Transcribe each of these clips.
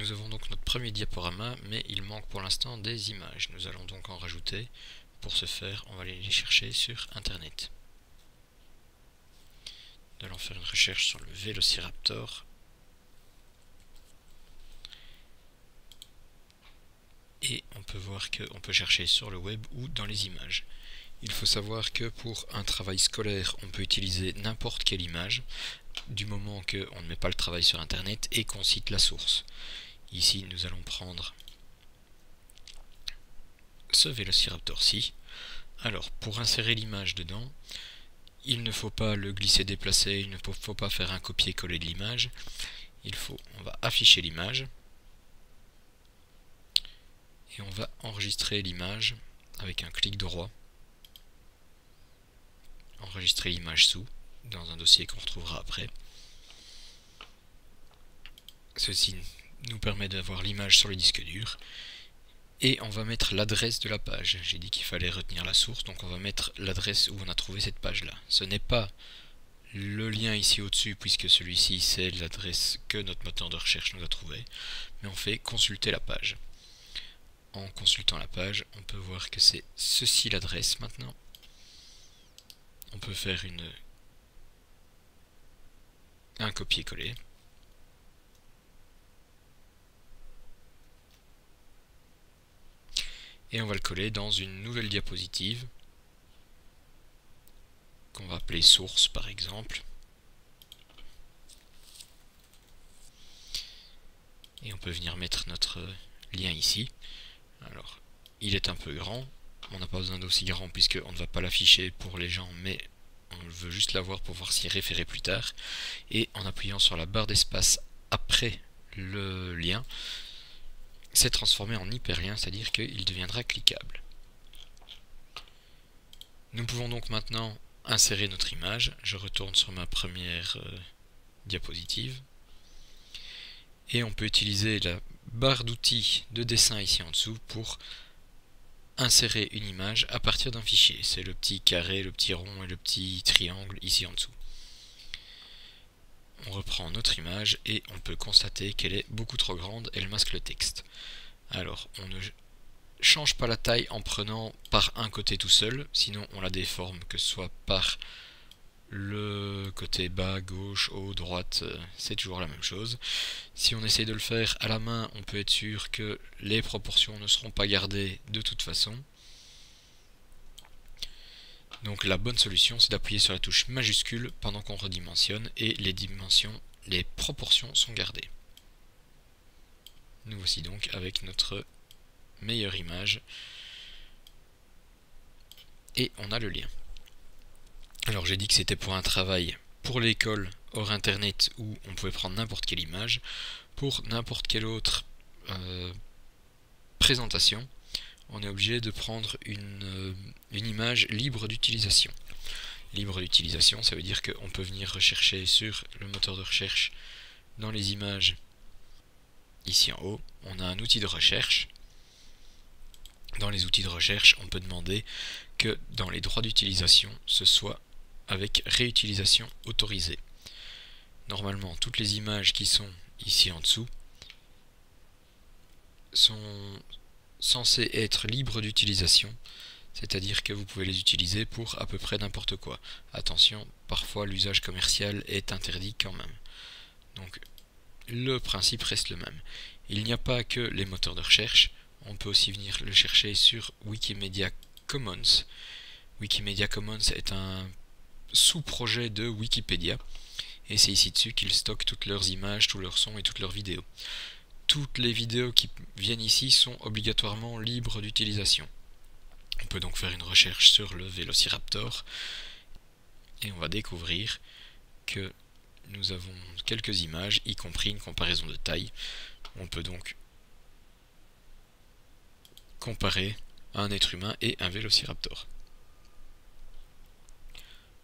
Nous avons donc notre premier diaporama, mais il manque pour l'instant des images. Nous allons donc en rajouter. Pour ce faire, on va aller les chercher sur Internet. Nous allons faire une recherche sur le Vélociraptor. Et on peut voir qu'on peut chercher sur le web ou dans les images. Il faut savoir que pour un travail scolaire, on peut utiliser n'importe quelle image, du moment qu'on ne met pas le travail sur Internet et qu'on cite la source. Ici, nous allons prendre ce Vélociraptor-ci. Alors, pour insérer l'image dedans, il ne faut pas le glisser-déplacer, il ne faut pas faire un copier-coller de l'image. On va afficher l'image et on va enregistrer l'image avec un clic droit. Enregistrer l'image sous, dans un dossier qu'on retrouvera après. Ceci nous permet d'avoir l'image sur le disque dur. Et on va mettre l'adresse de la page. J'ai dit qu'il fallait retenir la source, donc on va mettre l'adresse où on a trouvé cette page-là. Ce n'est pas le lien ici au-dessus, puisque celui-ci c'est l'adresse que notre moteur de recherche nous a trouvé, mais on fait consulter la page. En consultant la page, on peut voir que c'est ceci l'adresse maintenant. On peut faire un copier-coller. Et on va le coller dans une nouvelle diapositive qu'on va appeler source par exemple. Et on peut venir mettre notre lien ici. Alors, il est un peu grand. On n'a pas besoin d'aussi grand puisqu'on ne va pas l'afficher pour les gens, mais on veut juste l'avoir pour voir s'y référer plus tard. Et en appuyant sur la barre d'espace après le lien, c'est transformé en hyperlien, c'est-à-dire qu'il deviendra cliquable. Nous pouvons donc maintenant insérer notre image. Je retourne sur ma première diapositive. Et on peut utiliser la barre d'outils de dessin ici en dessous pour insérer une image à partir d'un fichier. C'est le petit carré, le petit rond et le petit triangle ici en dessous. On reprend notre image et on peut constater qu'elle est beaucoup trop grande, elle masque le texte. Alors, on ne change pas la taille en prenant par un côté tout seul, sinon on la déforme, que ce soit par le côté bas, gauche, haut, droite, c'est toujours la même chose. Si on essaye de le faire à la main, on peut être sûr que les proportions ne seront pas gardées de toute façon. Donc la bonne solution, c'est d'appuyer sur la touche majuscule pendant qu'on redimensionne et les proportions sont gardées. Nous voici donc avec notre meilleure image et on a le lien. Alors j'ai dit que c'était pour un travail pour l'école hors internet où on pouvait prendre n'importe quelle image. Pour n'importe quelle autre présentation, on est obligé de prendre une image libre d'utilisation. Libre d'utilisation, ça veut dire qu'on peut venir rechercher sur le moteur de recherche dans les images. Ici en haut, on a un outil de recherche. Dans les outils de recherche, on peut demander que dans les droits d'utilisation, ce soit avec réutilisation autorisée. Normalement, toutes les images qui sont ici en dessous sont censées être libres d'utilisation, c'est-à-dire que vous pouvez les utiliser pour à peu près n'importe quoi. Attention, parfois l'usage commercial est interdit quand même. Donc le principe reste le même. Il n'y a pas que les moteurs de recherche, on peut aussi venir le chercher sur Wikimedia Commons. Wikimedia Commons est un sous-projet de Wikipédia, et c'est ici dessus qu'ils stockent toutes leurs images, tous leurs sons et toutes leurs vidéos. Toutes les vidéos qui viennent ici sont obligatoirement libres d'utilisation. On peut donc faire une recherche sur le Vélociraptor et on va découvrir que nous avons quelques images, y compris une comparaison de taille. On peut donc comparer un être humain et un Vélociraptor.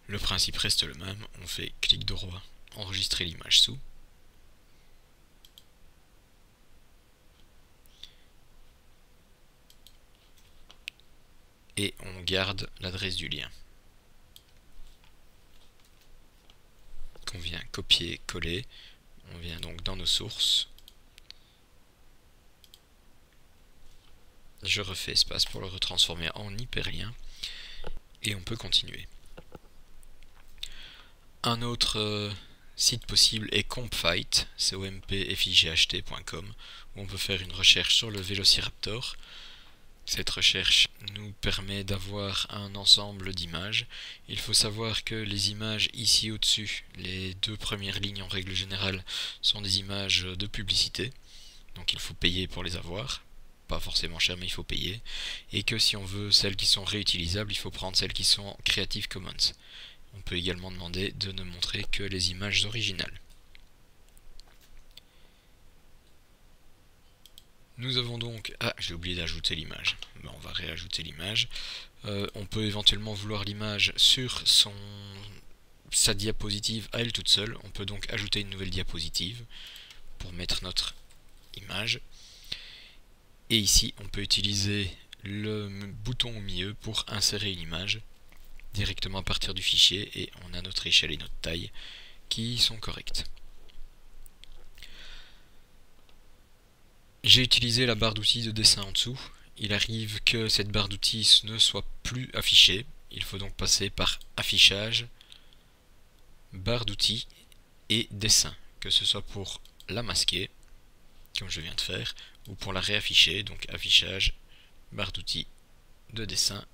Le principe reste le même, on fait clic droit, enregistrer l'image sous. Et on garde l'adresse du lien qu'on vient copier-coller. On vient donc dans nos sources je refais espace pour le retransformer en hyperlien et on peut continuer. Un autre site possible est compfight, compfight.com, où on peut faire une recherche sur le Vélociraptor. Cette recherche nous permet d'avoir un ensemble d'images. Il faut savoir que les images ici au-dessus, les deux premières lignes en règle générale, sont des images de publicité, donc il faut payer pour les avoir. Pas forcément cher, mais il faut payer. Et que si on veut celles qui sont réutilisables, il faut prendre celles qui sont Creative Commons. On peut également demander de ne montrer que les images originales. Nous avons donc... Ah, j'ai oublié d'ajouter l'image. Bon, on va réajouter l'image. On peut éventuellement vouloir l'image sur sa diapositive à elle toute seule. On peut donc ajouter une nouvelle diapositive pour mettre notre image. Et ici, on peut utiliser le bouton au milieu pour insérer une image directement à partir du fichier et on a notre échelle et notre taille qui sont correctes. J'ai utilisé la barre d'outils de dessin en dessous. Il arrive que cette barre d'outils ne soit plus affichée. Il faut donc passer par affichage, barre d'outils et dessin, que ce soit pour la masquer, comme je viens de faire, ou pour la réafficher, donc affichage, barre d'outils de dessin,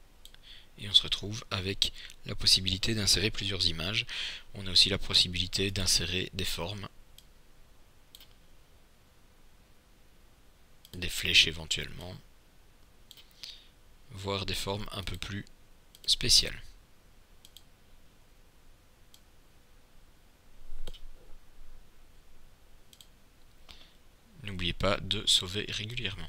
et on se retrouve avec la possibilité d'insérer plusieurs images. On a aussi la possibilité d'insérer des formes, des flèches éventuellement, voire des formes un peu plus spéciales. N'oubliez pas de sauver régulièrement.